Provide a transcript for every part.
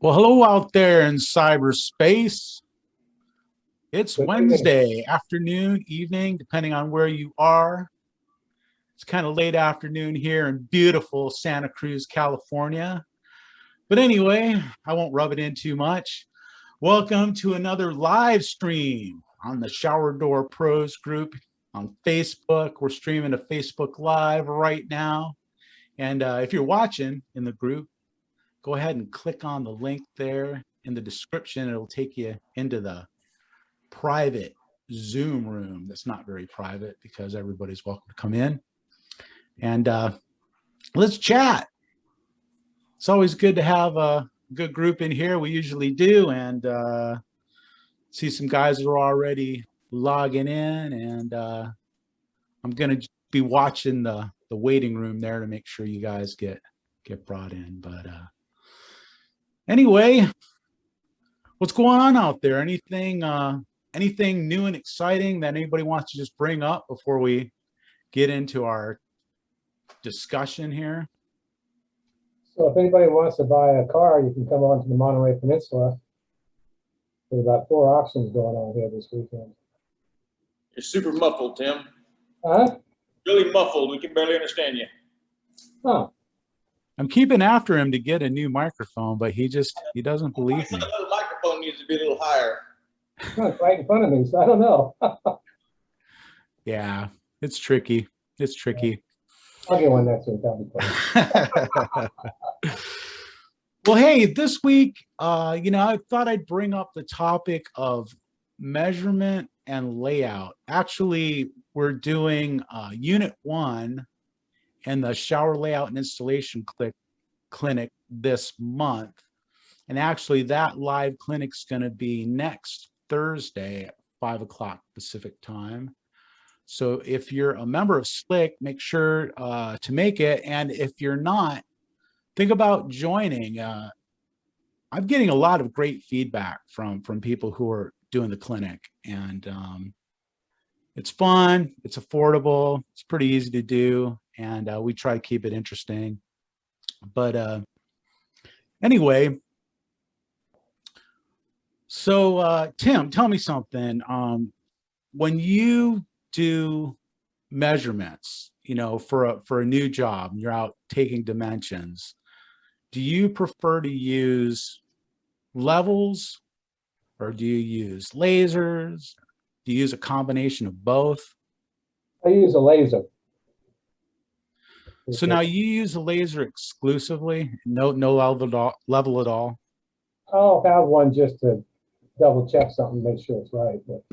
Well, hello out there in cyberspace. It's Good evening. Wednesday afternoon, evening, depending on where you are. It's kind of late afternoon here in beautiful Santa Cruz, California. But anyway, I won't rub it in too much. Welcome to another live stream on the Shower Door Pros group on Facebook. We're streaming to Facebook Live right now. And if you're watching in the group, go ahead and click on the link there in the description. It'll take you into the private Zoom room that's not very private because everybody's welcome to come in. And let's chat. It's always good to have a good group in here. We usually do. And see some guys that are already logging in. And I'm going to be watching the waiting room there to make sure you guys get brought in. But anyway, what's going on out there? Anything new and exciting that anybody wants to just bring up before we get into our discussion here? So if anybody wants to buy a car, you can come on to the Monterey Peninsula. There's about 4 auctions going on here this weekend. You're super muffled, Tim. Huh? Really muffled. We can barely understand you. Huh. I'm keeping after him to get a new microphone, but he doesn't believe me. The little microphone needs to be a little higher. It's right in front of me, so I don't know. Yeah, it's tricky. It's tricky. I'll get one next week. That'll be fun. Well, hey, this week, I thought I'd bring up the topic of measurement and layout. Actually, we're doing Unit 1 and the Shower Layout and Installation Clinic this month. And actually, that live clinic's going to be next Thursday at 5 o'clock Pacific time. So if you're a member of Slick, make sure to make it. And if you're not, think about joining. I'm getting a lot of great feedback from people who are doing the clinic. And it's fun, it's affordable, it's pretty easy to do. And we try to keep it interesting. But anyway, so Tim, tell me something. When you do measurements, for a new job, you're out taking dimensions, do you prefer to use levels or do you use lasers? Do you use a combination of both? I use a laser. So now you use a laser exclusively, no level at all? I'll have one just to double check something, make sure it's right. But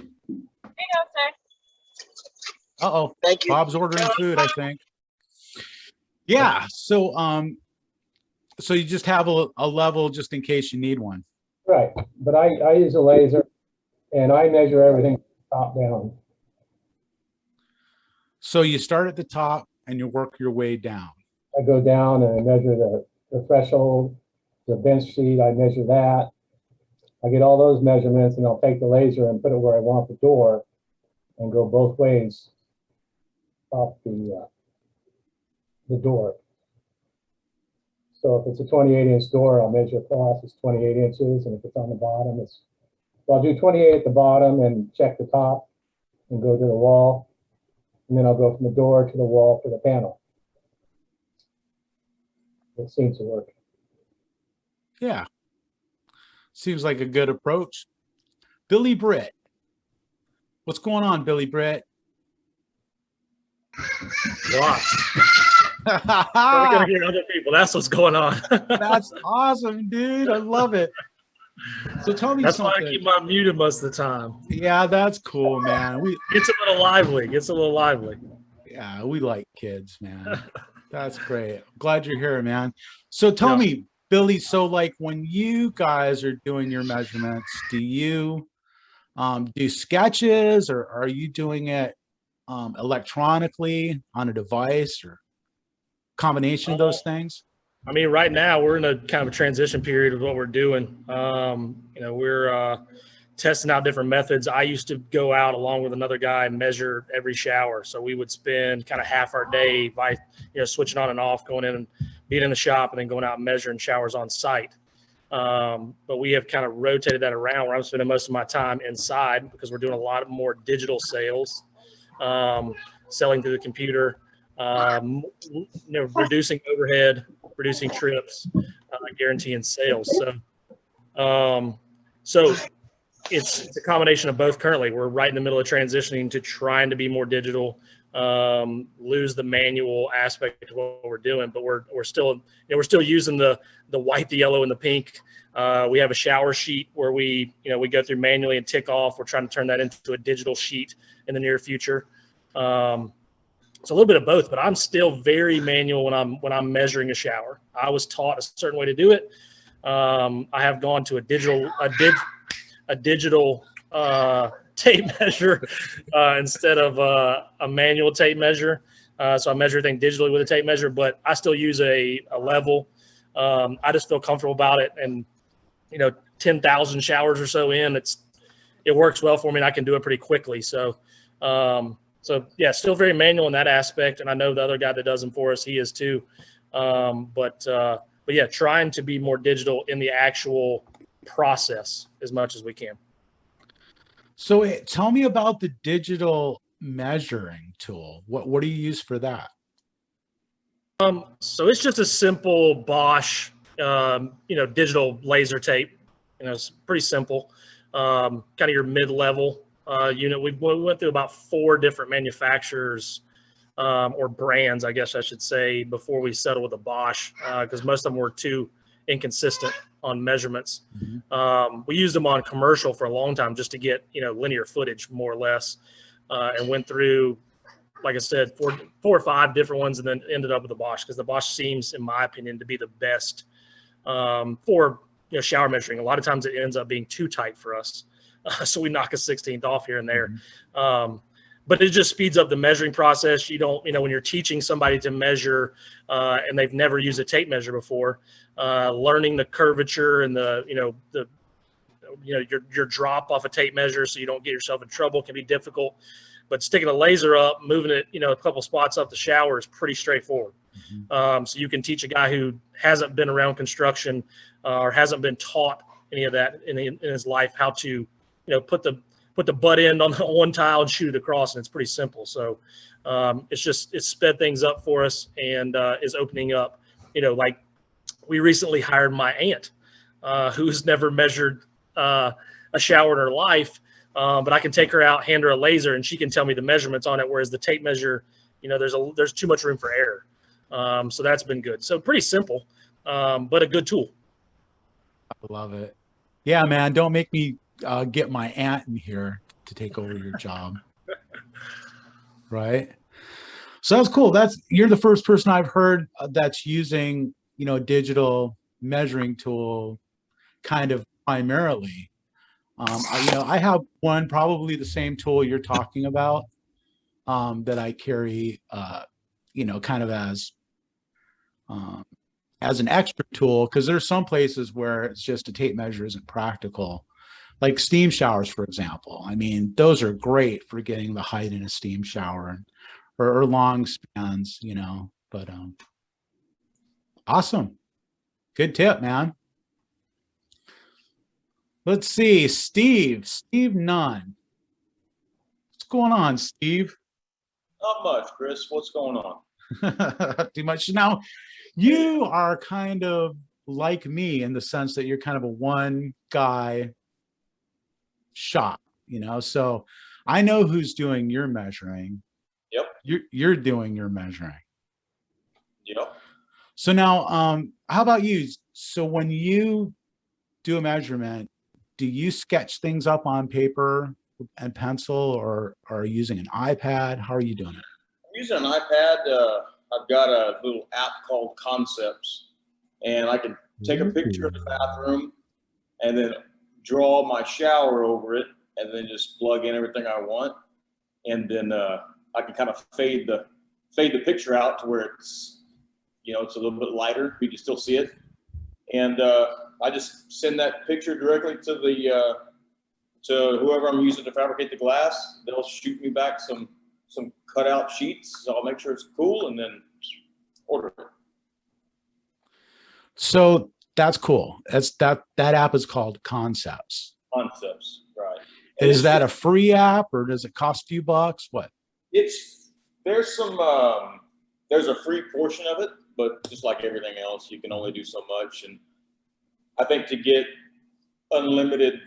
Uh-oh, Thank you. Bob's ordering food, I think. Yeah, so so you just have a level just in case you need one. right, but I use a laser and I measure everything top down. So you start at the top and you work your way down. I go down and I measure the threshold, the bench sheet, I measure that. I get all those measurements and I'll take the laser and put it where I want the door and go both ways off the door. So if it's a 28-inch door, I'll measure across, it's 28 inches, and if it's on the bottom, I'll do 28 at the bottom and check the top and go to the wall. And then I'll go from the door to the wall to the panel. It seems to work. Yeah, seems like a good approach. Billy Britt, what's going on, Billy Britt? Lots. We're gonna hear other people. That's what's going on. That's awesome, dude. I love it. So tell me That's something. why I keep mine muted most of the time. Yeah, that's cool, man. Gets a little lively. Yeah, we like kids, man. That's great. I'm glad you're here, man. So tell me, Billy, so like when you guys are doing your measurements, do you do sketches or are you doing it electronically on a device or combination of those things? I mean, right now we're in a kind of a transition period of what we're doing. We're testing out different methods. I used to go out along with another guy and measure every shower. So we would spend kind of half our day by, switching on and off, going in and being in the shop and then going out and measuring showers on site. But we have kind of rotated that around where I'm spending most of my time inside because we're doing a lot more digital sales, selling through the computer, reducing overhead, reducing trips, guaranteeing sales. So it's a combination of both. Currently, we're right in the middle of transitioning to trying to be more digital, lose the manual aspect of what we're doing, but we're still using the white, the yellow, and the pink. We have a shower sheet where we go through manually and tick off. We're trying to turn that into a digital sheet in the near future. It's a little bit of both, but I'm still very manual when I'm measuring a shower. I was taught a certain way to do it. I have gone to a digital tape measure instead of a manual tape measure. So I measure everything digitally with a tape measure, but I still use a level. I just feel comfortable about it, and 10,000 showers or so in, it works well for me, and I can do it pretty quickly. So yeah, still very manual in that aspect, and I know the other guy that does them for us, he is too. But yeah, trying to be more digital in the actual process as much as we can. So tell me about the digital measuring tool. What do you use for that? So it's just a simple Bosch, digital laser tape. It's pretty simple. Kind of your mid-level unit. We went through about 4 different manufacturers or brands, I guess I should say, before we settled with the Bosch, because most of them were too inconsistent on measurements. Mm-hmm. We used them on commercial for a long time just to get linear footage more or less, and went through, like I said, 4 or 5 different ones, and then ended up with the Bosch, because the Bosch seems, in my opinion, to be the best for shower measuring. A lot of times it ends up being too tight for us, so we knock a 16th off here and there. Mm-hmm. But it just speeds up the measuring process. You don't, when you're teaching somebody to measure and they've never used a tape measure before, learning the curvature and your drop off a tape measure so you don't get yourself in trouble can be difficult. But sticking a laser up, moving it, a couple spots up the shower is pretty straightforward. Mm-hmm. So you can teach a guy who hasn't been around construction or hasn't been taught any of that in his life how to, put the butt end on one tile and shoot it across, and it's pretty simple. So it's sped things up for us, and is opening up, like we recently hired my aunt who's never measured a shower in her life. But I can take her out, hand her a laser, and she can tell me the measurements on it. Whereas the tape measure, there's too much room for error. So that's been good. So pretty simple, but a good tool. I love it. Yeah, man. Don't make me get my aunt in here to take over your job. Right. So that's cool. You're the first person I've heard that's using, a digital measuring tool kind of primarily. I have one, probably the same tool you're talking about, that I carry, kind of as an extra tool, because there's some places where it's just a tape measure isn't practical, like steam showers, for example. I mean, those are great for getting the height in a steam shower or long spans, but awesome. Good tip, man. Let's see, Steve Nunn. What's going on, Steve? Not much, Chris. What's going on? Too much. Now, you are kind of like me in the sense that you're kind of a one guy shop, so I know who's doing your measuring. Yep. You're doing your measuring. Yep. So now, how about you? So when you do a measurement, do you sketch things up on paper and pencil, or are you using an iPad? How are you doing it? I'm using an iPad. I've got a little app called Concepts, and I can take a picture of the bathroom and then draw my shower over it, and then just plug in everything I want. And then I can kind of fade the picture out to where it's, it's a little bit lighter. You can still see it. And I just send that picture directly to to whoever I'm using to fabricate the glass. They'll shoot me back some cutout sheets. So I'll make sure it's cool and then order it. So That's cool. That app is called Concepts. Concepts, right? And Is that a free app or does it cost a few bucks? What? There's some there's a free portion of it, but just like everything else, you can only do so much. And I think to get unlimited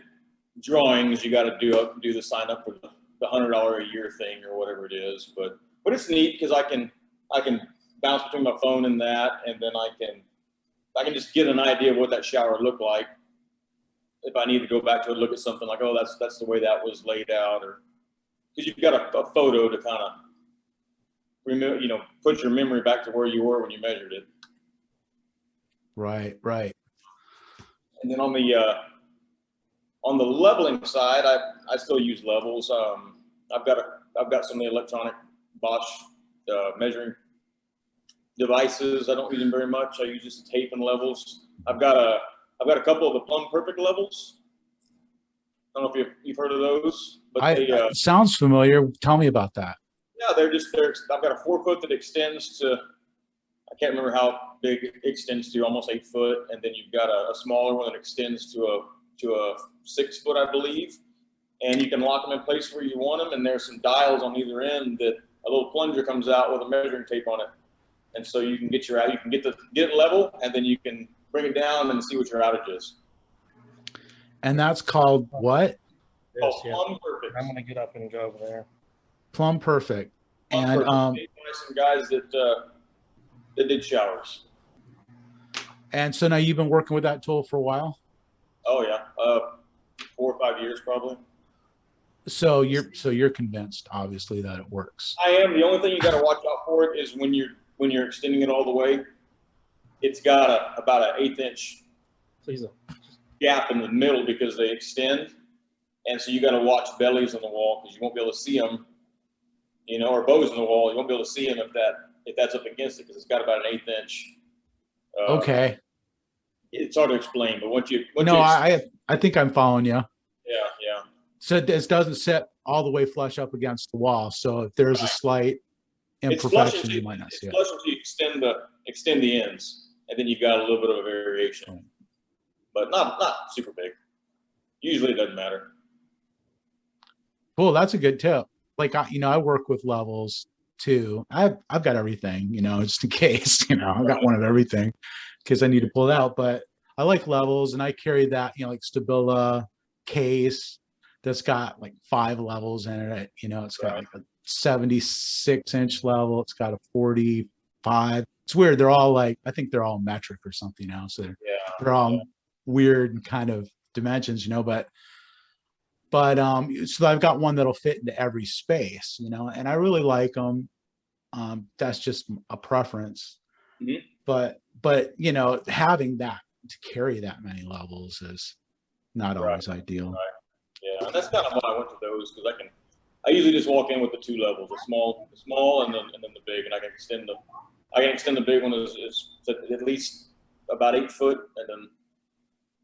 drawings, you got to do the sign up for the $100 a year thing or whatever it is. But it's neat because I can bounce between my phone and that, and then I can just get an idea of what that shower looked like. If I need to go back to it, look at something like, oh, that's the way that was laid out, or because you've got a photo to kind of remove, put your memory back to where you were when you measured it. Right, right. And then on the leveling side, I still use levels. I've got some of the electronic Bosch measuring devices. I don't use them very much. I use just tape and levels. I've got a couple of the Plumb Perfect levels. I don't know if you've heard of those, but sounds familiar. Tell me about that. Yeah, I've got a 4 foot that extends to, I can't remember how big it extends to, almost 8 foot, and then you've got a smaller one that extends to a 6 foot, I believe, and you can lock them in place where you want them. And there's some dials on either end that a little plunger comes out with a measuring tape on it, and so you can get it level, and then you can bring it down and see what your outage is. And that's called what? Yes, Plumb Perfect. I'm gonna get up and go over there. Plumb Perfect. Plumb And Perfect. Some guys that did showers. And so now you've been working with that tool for a while? Oh yeah, 4 or 5 years probably. So you're convinced, obviously, that it works. I am. The only thing you got to watch out for it is when you're extending it all the way. It's got about an 1/8 inch gap in the middle because they extend, and so you got to watch bellies on the wall because you won't be able to see them, or bows in the wall. You won't be able to see them if that's up against it because it's got about an 1/8 inch. Okay. It's hard to explain, but I think I'm following you. Yeah. So this doesn't sit all the way flush up against the wall. So if there's a slight imperfection, you might not see it. It's flush until you extend the ends, and then you've got a little bit of a variation, but not super big. Usually it doesn't matter. Cool. That's a good tip. Like, I work with levels too. I've got everything, just in case, I've got one of everything in case I need to pull it out, but I like levels, and I carry that, like Stabila case that's got like 5 levels in it. It's got like a 76-inch level. It's got a 45. It's weird. They're all I think they're all metric or something now. So they're all weird kind of dimensions, but so I've got one that'll fit into every space, and I really like them. That's just a preference. Mm-hmm. But having that to carry that many levels is not always ideal. Right. Yeah, and that's kind of why I went to those, because I usually just walk in with the 2 levels, the small and then the big, and I can extend the big one is at least about 8 foot, and then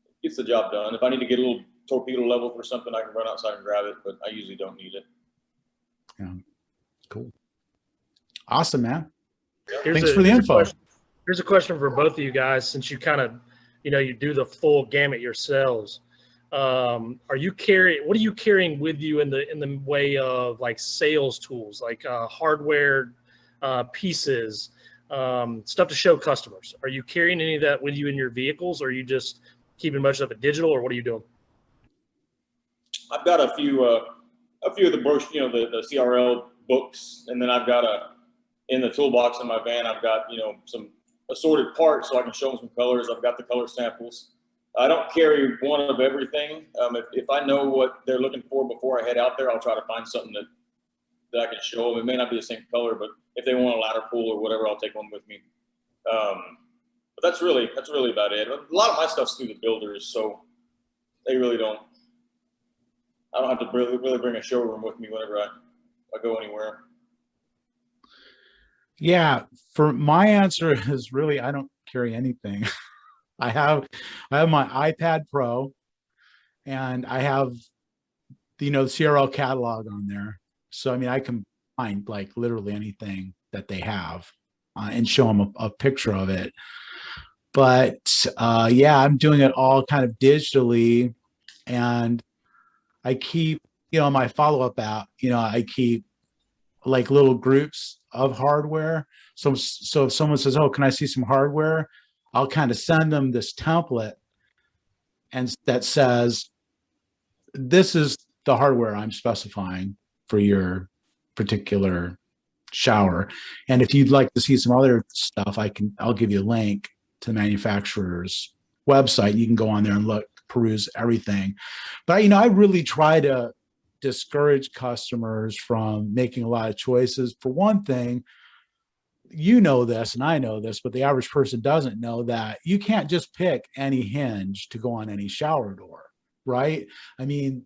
it gets the job done. If I need to get a little torpedo level for something, I can run outside and grab it, but I usually don't need it. Yeah, cool, awesome, man. Thanks for the info. Here's a question for both of you guys, since you kind of, you do the full gamut yourselves. What are you carrying with you in the way of like sales tools, like hardware pieces, stuff to show customers? Are you carrying any of that with you in your vehicles, or are you just keeping much of it digital, or what are you doing? I've got a few of the brochure, the CRL books, and then I've got in the toolbox in my van, I've got some assorted parts so I can show them some colors. I've got the color samples. I don't carry one of everything. If I know what they're looking for before I head out there, I'll try to find something that I can show them. It may not be the same color, but if they want a ladder pull or whatever, I'll take one with me. But that's really about it. A lot of my stuff's through the builders, so they really don't. I don't have to really bring a showroom with me whenever I go anywhere. Yeah, for my answer is really I don't carry anything. I have my iPad Pro, and I have the CRL catalog on there. So I can find like literally anything that they have and show them a picture of it. But yeah, I'm doing it all kind of digitally, and I keep, my follow-up app, I keep like little groups of hardware. So if someone says, "Oh, can I see some hardware?" I'll kind of send them this template and that says, "This is the hardware I'm specifying for your particular shower. And if you'd like to see some other stuff, I'll give you a link to the manufacturer's website. You can go on there and peruse everything." But I really try to discourage customers from making a lot of choices. For one thing, this and I know this, but the average person doesn't know that you can't just pick any hinge to go on any shower door, right? I mean,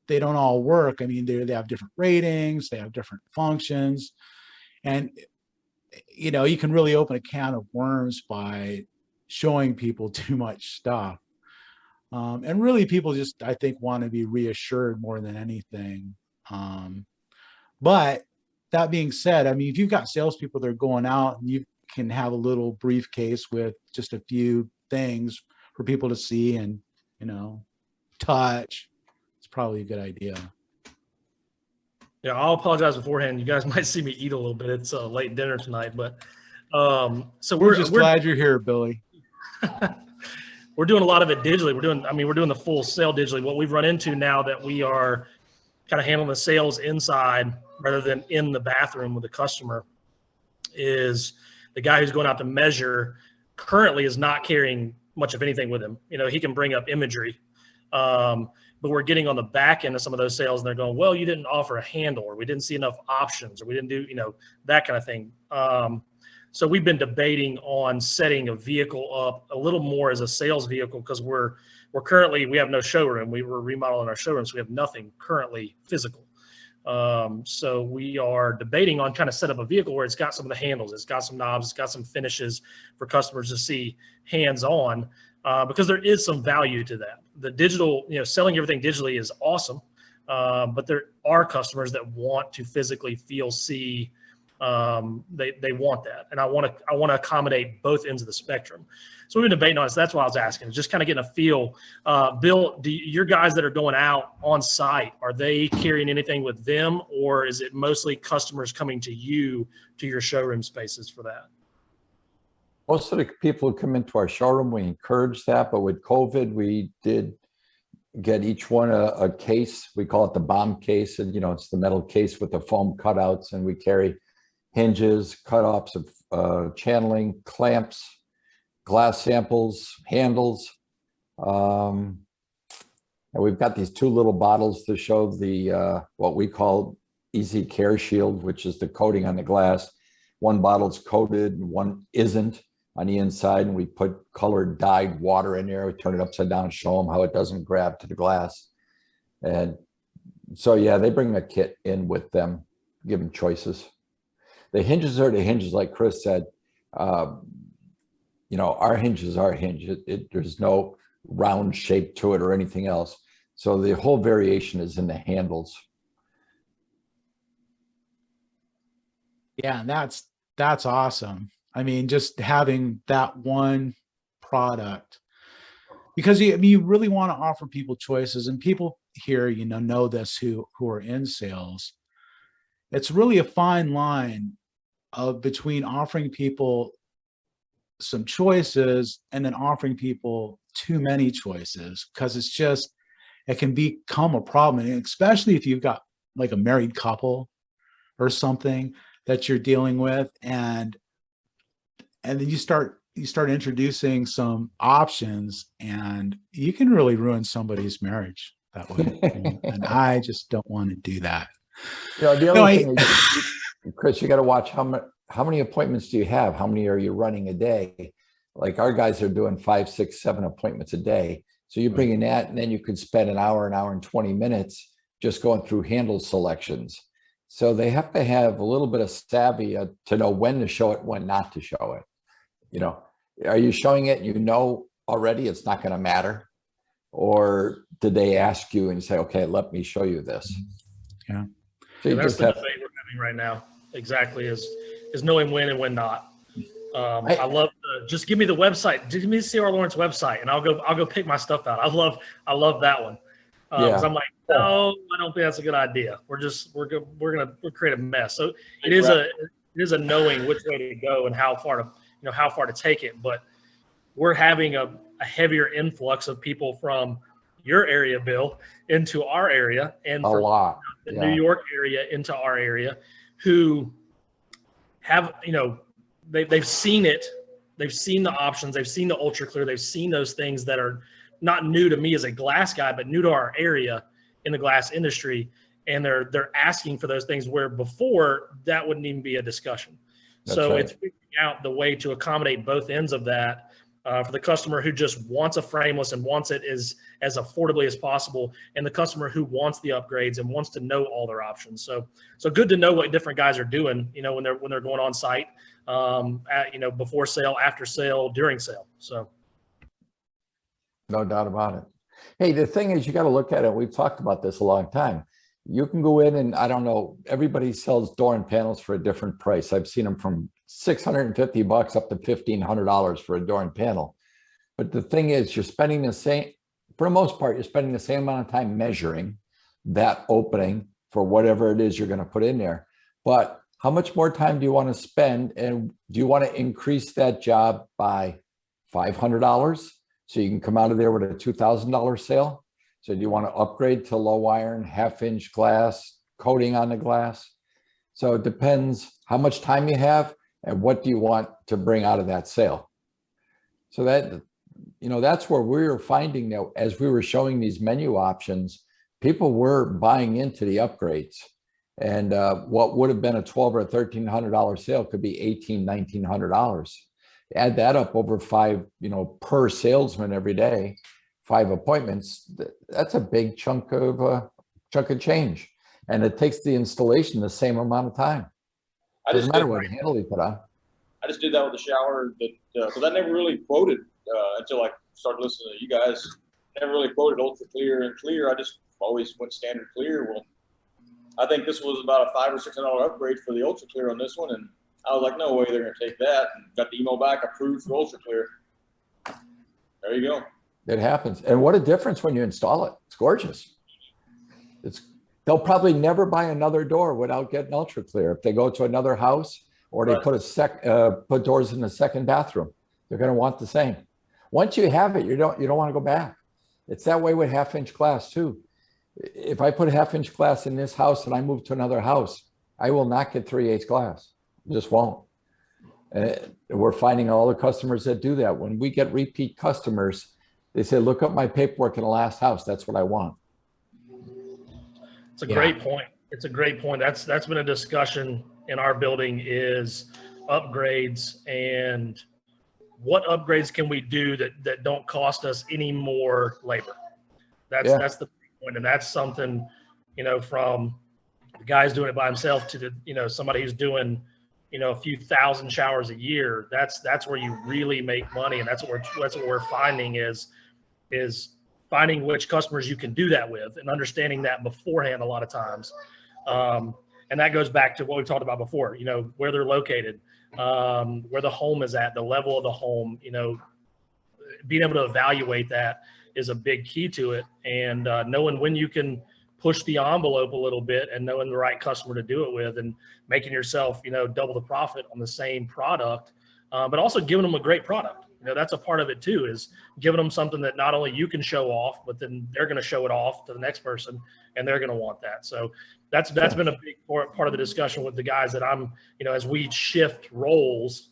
they don't all work. I mean, they have different ratings, they have different functions, and you can really open a can of worms by showing people too much stuff. And really, people just, I think, want to be reassured more than anything. But that being said, I mean, if you've got salespeople that are going out and you can have a little briefcase with just a few things for people to see and, touch, it's probably a good idea. Yeah, I'll apologize beforehand. You guys might see me eat a little bit. It's late dinner tonight, but so we're just glad you're here, Billy. We're doing a lot of it digitally. We're doing the full sale digitally. What we've run into now that we are kind of handling the sales inside rather than in the bathroom with the customer is the guy who's going out to measure currently is not carrying much of anything with him. He can bring up imagery, but we're getting on the back end of some of those sales and they're going, "Well, you didn't offer a handle, or we didn't see enough options, or we didn't do, that kind of thing." So we've been debating on setting a vehicle up a little more as a sales vehicle because we have no showroom. We were remodeling our showroom, so we have nothing currently physical. So we are debating on trying to set up a vehicle where it's got some of the handles, it's got some knobs, it's got some finishes for customers to see hands-on, because there is some value to that. The digital, selling everything digitally is awesome, but there are customers that want to physically feel, see. They want that, and I want to accommodate both ends of the spectrum. So we've been debating on this. That's why I was asking, just kind of getting a feel. Bill, your guys that are going out on site, are they carrying anything with them, or is it mostly customers coming to you, to your showroom spaces for that? Most of the people who come into our showroom, we encourage that, but with COVID, we did get each one a case. We call it the bomb case, and it's the metal case with the foam cutouts, and we carry hinges, cutoffs of channeling, clamps, glass samples, handles. And we've got these two little bottles to show the what we call Easy Care Shield, which is the coating on the glass. One bottle's coated and one isn't on the inside, and we put colored dyed water in there. We turn it upside down, show them how it doesn't grab to the glass. And so, yeah, they bring a kit in with them, give them choices. The hinges are the hinges, like Chris said. Our hinges are hinge. There's no round shape to it or anything else. So the whole variation is in the handles. Yeah, and that's awesome. I mean, just having that one product, because you really want to offer people choices, and people here, know this who are in sales. It's really a fine line between offering people some choices and then offering people too many choices, because it can become a problem, and especially if you've got like a married couple or something that you're dealing with, and then you start introducing some options, and you can really ruin somebody's marriage that way. And I just don't want to do that. The other thing is, Chris, you got to watch how many appointments do you have? How many are you running a day? Like our guys are doing 5, 6, 7 appointments a day. So you bring in that, and then you could spend an hour and 20 minutes just going through handle selections. So they have to have a little bit of savvy to know when to show it, when not to show it. Are you showing it and already it's not going to matter? Or did they ask you and say, "Okay, let me show you this"? Yeah. So that's the debate we're having right now. Exactly, is knowing when and when not. I love just give me the website. Give me the C.R. Lawrence website, and I'll go pick my stuff out. I love that one. 'Cause I'm like, no, I don't think that's a good idea. We're gonna create a mess. So it is a knowing which way to go and how far to take it. But we're having a heavier influx of people from your area, Bill, into our area, and A from lot. the Yeah. New York area into our area, who have, they've seen it. They've seen the options. They've seen the ultra clear. They've seen those things that are not new to me as a glass guy, but new to our area in the glass industry. And they're asking for those things where before that wouldn't even be a discussion. That's So right. it's figuring out the way to accommodate both ends of that for the customer who just wants a frameless and wants it as affordably as possible, and the customer who wants the upgrades and wants to know all their options. So good to know what different guys are doing, when they're going on site, before sale, after sale, during sale. So. No doubt about it. Hey, the thing is, you got to look at it. We've talked about this a long time. You can go in and, I don't know, everybody sells door and panels for a different price. I've seen them from $650 up to $1,500 for a door and panel. But the thing is, you're spending the same, for the most part, you're spending the same amount of time measuring that opening for whatever it is you're going to put in there. But how much more time do you want to spend? And do you want to increase that job by $500? So you can come out of there with a $2,000 sale? So do you want to upgrade to low iron, 1/2-inch glass, coating on the glass? So it depends how much time you have and what do you want to bring out of that sale. So that, that's where we were finding that as we were showing these menu options, people were buying into the upgrades. And what would have been a $1,200 or $1,300 sale could be $1,800, $1,900. Add that up over 5, per salesman every day, 5 appointments. That's a big chunk of change, and it takes the installation the same amount of time. Doesn't matter what handle you put on. I just did that with the shower because I never really quoted until I started listening to you guys. Never really quoted ultra clear and clear. I just always went standard clear. Well, I think this was about a $500 or $600 upgrade for the ultra clear on this one, and I was like, no way they're going to take that. And got the email back, approved for ultra clear. There you go. It happens. And what a difference when you install it. It's gorgeous. They'll probably never buy another door without getting ultra clear. If they go to another house or they put doors in the second bathroom, they're going to want the same. Once you have it, you don't want to go back. It's that way with 1/2-inch glass too. If I put 1/2-inch glass in this house and I move to another house, I will not get 3/8 glass. Just won't. And we're finding all the customers that do that. When we get repeat customers, they say, look up my paperwork in the last house. That's what I want. It's a great point. It's a great point. That's been a discussion in our building, is upgrades and what upgrades can we do that don't cost us any more labor. That's the point. And that's something, from the guy's doing it by himself to somebody who's doing, a few thousand showers a year. That's where you really make money. And that's what we're finding is finding which customers you can do that with and understanding that beforehand a lot of times. And that goes back to what we talked about before, where they're located, where the home is at, the level of the home, being able to evaluate that is a big key to it. And knowing when you can push the envelope a little bit and knowing the right customer to do it with and making yourself, double the profit on the same product, but also giving them a great product. That's a part of it too, is giving them something that not only you can show off, but then they're going to show it off to the next person and they're going to want that. So that's been a big part of the discussion with the guys that I'm, as we shift roles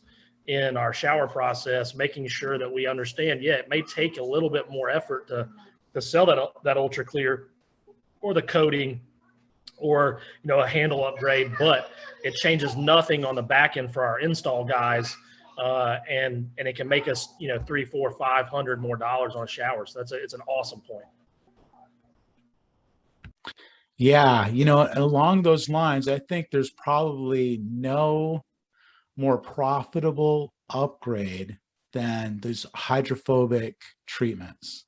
in our shower process, making sure that we understand, it may take a little bit more effort to sell that ultra clear or the coating or, a handle upgrade, but it changes nothing on the back end for our install guys. And it can make us, $300, $400, $500 more on showers. It's an awesome point. Yeah, along those lines, I think there's probably no more profitable upgrade than those hydrophobic treatments.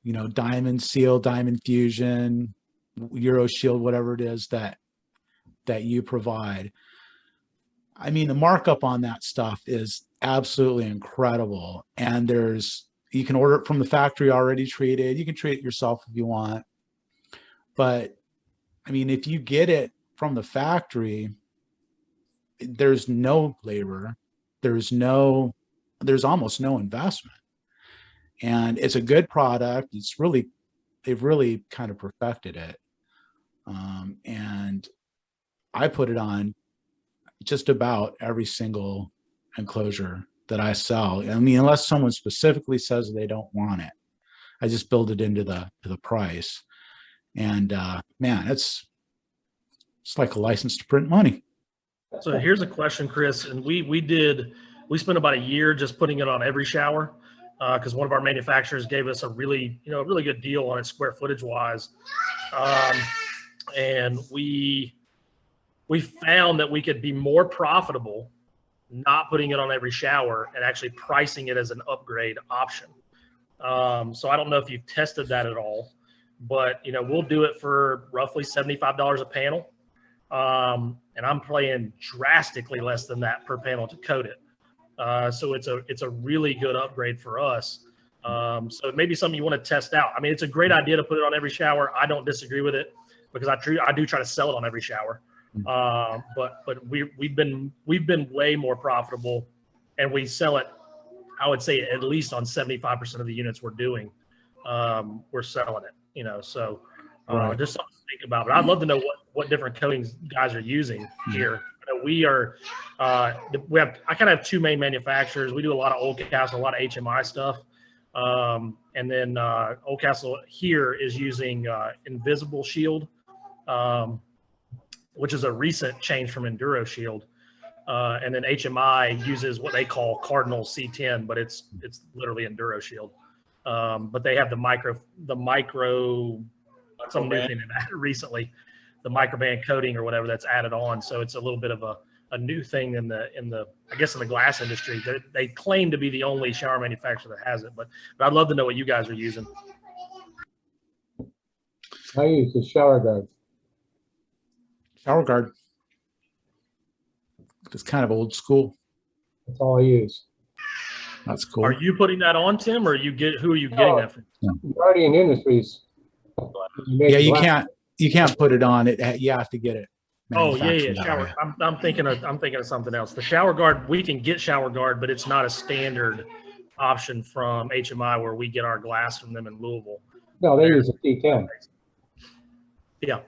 Diamond Seal, Diamond Fusion, Euro Shield, whatever it is that you provide. I mean, the markup on that stuff is absolutely incredible. And you can order it from the factory already treated. You can treat it yourself if you want. But I mean, if you get it from the factory, there's no labor, there's almost no investment. And it's a good product. They've really kind of perfected it. And I put it on just about every single enclosure that I sell. I mean, unless someone specifically says they don't want it, I just build it into the price. And man, it's like a license to print money. So here's a question, Chris, and we spent about a year just putting it on every shower because one of our manufacturers gave us a really good deal on it square footage wise, and we found that we could be more profitable not putting it on every shower and actually pricing it as an upgrade option. So I don't know if you've tested that at all, but we'll do it for roughly $75 a panel. And I'm paying drastically less than that per panel to coat it. So it's a really good upgrade for us. So it may be something you want to test out. I mean, it's a great idea to put it on every shower. I don't disagree with it because I do try to sell it on every shower. But we've been way more profitable, and we sell it, I would say, at least on 75% of the units we're doing. We're selling it, so Right. just something to think about. But I'd love to know what different coatings guys are using here. I kind of have two main manufacturers. We do a lot of Oldcastle, a lot of HMI stuff. And then Oldcastle here is using Invisible Shield, which is a recent change from Enduro Shield. And then HMI uses what they call Cardinal C10, but it's literally Enduro Shield. But they have the micro some new thing in that recently, the microband coating or whatever that's added on. So it's a little bit of a new thing in the I guess in the glass industry. They claim to be the only shower manufacturer that has it, but I'd love to know what you guys are using. I use the shower guard. Shower guard. It's kind of old school. That's all I use. That's cool. Are you putting that on, Tim, or who are you getting that from? Guardian Industries. Yeah, you can't put it on it. You have to get it. Oh yeah, manufactured that shower. way. I'm thinking of something else. The shower guard, we can get shower guard, but it's not a standard option from HMI where we get our glass from them in Louisville. No, they use a T10. Yeah.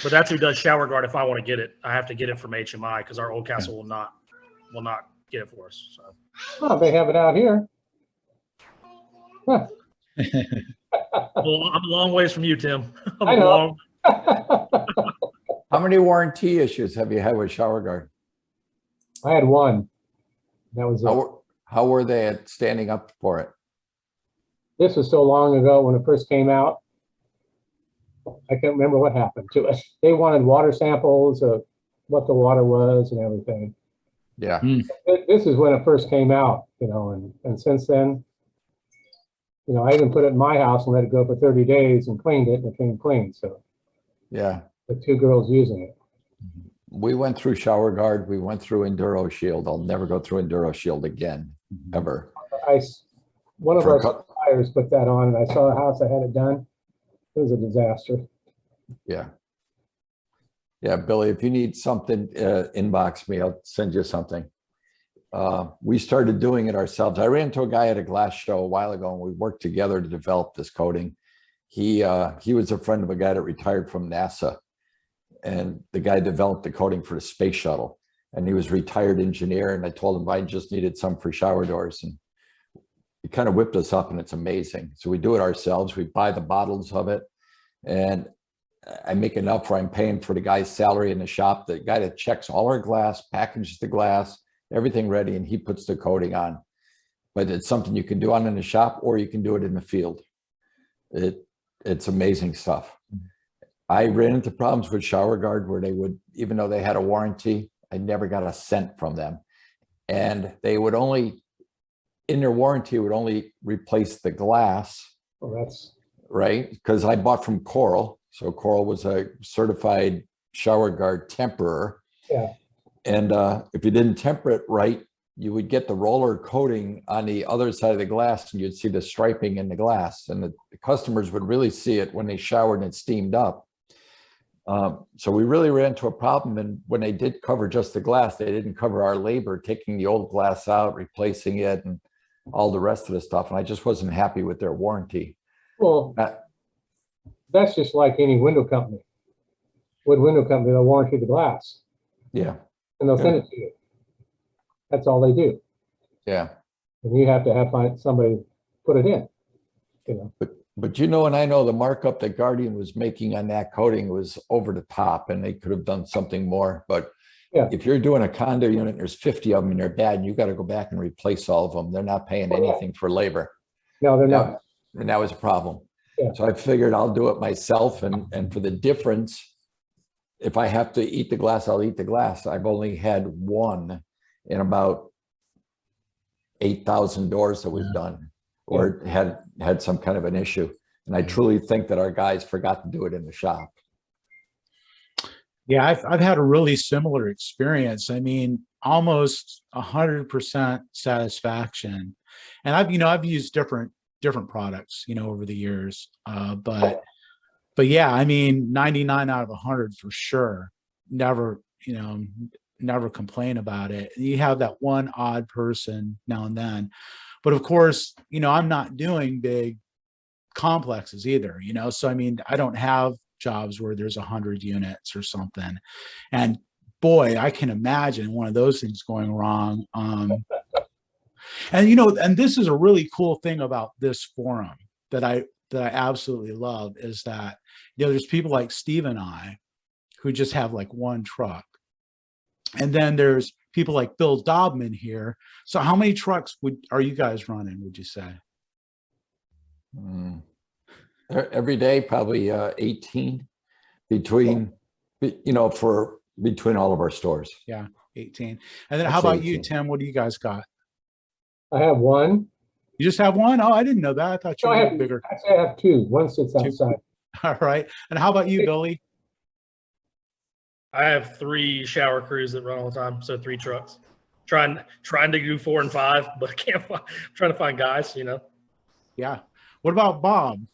But that's who does shower guard. If I want to get it, I have to get it from HMI because our Oldcastle will not get it for us. So. Oh, they have it out here. Huh. Well, I'm a long ways from you, Tim. I know. How many warranty issues have you had with shower guard? I had one. That was it. How were they at standing up for it? This was so long ago when it first came out. I can't remember what happened to it. They wanted water samples of what the water was and everything. Yeah. This is when it first came out, and since then, I even put it in my house and let it go for 30 days and cleaned it, and it came clean. So Yeah. the two girls using it. We went through shower guard. We went through Enduro Shield. I'll never go through Enduro Shield again, ever. One of For our a cou- suppliers put that on, and I saw a house that had it done. It was a disaster. Yeah. Yeah, Billy, if you need something, inbox me. I'll send you something. We started doing it ourselves. I ran into a guy at a glass show a while ago, and we worked together to develop this coating. He was a friend of a guy that retired from NASA, and the guy developed the coating for the space shuttle. And he was a retired engineer, and I told him I just needed some for shower doors, and he kind of whipped us up, and it's amazing. So we do it ourselves. We buy the bottles of it, and I make enough where I'm paying for the guy's salary in the shop, the guy that checks all our glass, packages the glass, everything ready, and he puts the coating on. But it's something you can do on in the shop, or you can do it in the field. It's amazing stuff. I ran into problems with shower guard where they would, even though they had a warranty, I never got a cent from them. And they would only, in their warranty, would only replace the glass, Well, that's right? Because I bought from Coral. So Coral was a certified shower guard temperer. Yeah. And if you didn't temper it right, you would get the roller coating on the other side of the glass and you'd see the striping in the glass. And the customers would really see it when they showered and it steamed up. So we really ran into a problem. And when they did cover just the glass, they didn't cover our labor, taking the old glass out, replacing it, and all the rest of the stuff. And I just wasn't happy with their warranty. Well, that's just like any window company. Wood window company, they'll warranty the glass Yeah, and they'll send it to you. That's all they do. yeah. And you have to find somebody put it in, you know. But you know, and I know the markup that Guardian was making on that coating was over the top and they could have done something more. But Yeah. if you're doing a condo unit, and there's 50 of them and they're bad, and you got to go back and replace all of them. They're not paying anything for labor. No, they're not. And that was a problem. Yeah. So I figured I'll do it myself. And for the difference, if I have to eat the glass, I'll eat the glass. I've only had one in about 8,000 doors that we've done, or had some kind of an issue. And I truly think that our guys forgot to do it in the shop. Yeah, I've had a really similar experience. I mean, almost 100% satisfaction. And I've used different products, over the years. But yeah, I mean, 99 out of 100 for sure. Never complain about it. You have that one odd person now and then. But of course, I'm not doing big complexes either, so I mean, I don't have jobs where there's 100 units or something. And boy, I can imagine one of those things going wrong. And this is a really cool thing about this forum that I absolutely love, is that, there's people like Steve and I who just have like one truck. And then there's people like Bill Dobman here. So how many trucks are you guys running, would you say? Every day, probably 18 between all of our stores. Yeah, 18. And then I'd how say about you, 18. Tim? What do you guys got? I have one. You just have one? Oh, I didn't know that. I thought you No, were I a have bigger. Actually, I have two. One sits outside. All right. And how about you, Billy? I have 3 shower crews that run all the time, so 3 trucks. Trying to do 4 and 5, but I can't find. Trying to find guys, Yeah. What about Bob?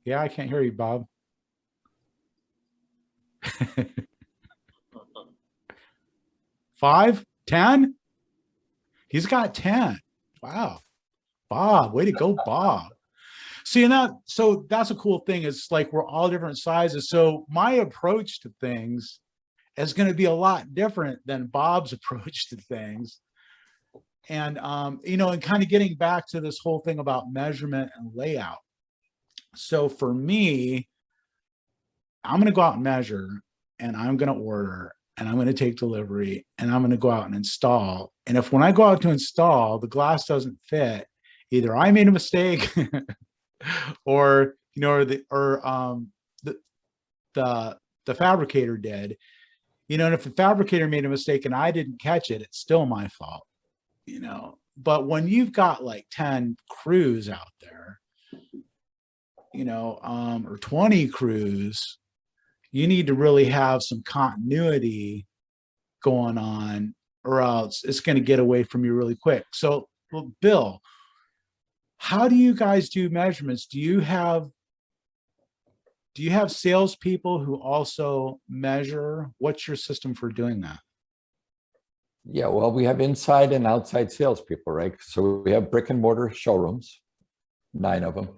Yeah, I can't hear you, Bob. 5, 10? He's got 10. Wow. Bob, way to go, Bob. See, so that's a cool thing. It's like we're all different sizes. So my approach to things is going to be a lot different than Bob's approach to things. And, and kind of getting back to this whole thing about measurement and layout. So for me, I'm going to go out and measure, and I'm going to order, and I'm going to take delivery, and I'm going to go out and install. And if when I go out to install, the glass doesn't fit, either I made a mistake or the fabricator did, and if the fabricator made a mistake and I didn't catch it, it's still my fault, But when you've got like 10 crews out there, or 20 crews, you need to really have some continuity going on, or else it's going to get away from you really quick. So, well, Bill, how do you guys do measurements? Do you have salespeople who also measure? What's your system for doing that? Yeah, well, we have inside and outside salespeople, right? So we have brick and mortar showrooms, 9 of them.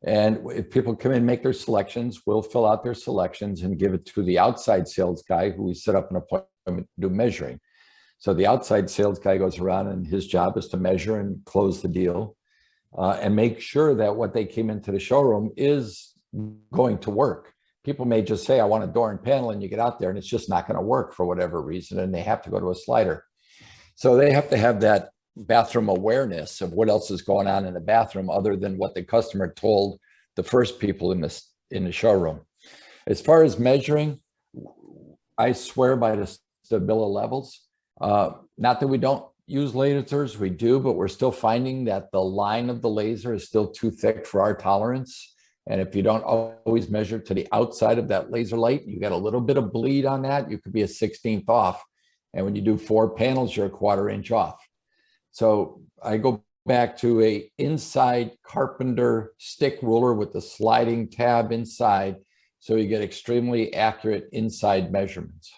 And if people come in and make their selections, we'll fill out their selections and give it to the outside sales guy, who we set up an appointment to do measuring. So the outside sales guy goes around, and his job is to measure and close the deal and make sure that what they came into the showroom is going to work. People may just say, I want a door and panel, and you get out there and it's just not going to work for whatever reason, and they have to go to a slider. So they have to have that bathroom awareness of what else is going on in the bathroom other than what the customer told the first people in the showroom. As far as measuring, I swear by the Stabila levels. Not that we don't use lasers, we do, but we're still finding that the line of the laser is still too thick for our tolerance. And if you don't always measure to the outside of that laser light, you got a little bit of bleed on that, you could be a 16th off. And when you do 4 panels, you're a 1/4 inch off. So I go back to a inside carpenter stick ruler with the sliding tab inside. So you get extremely accurate inside measurements.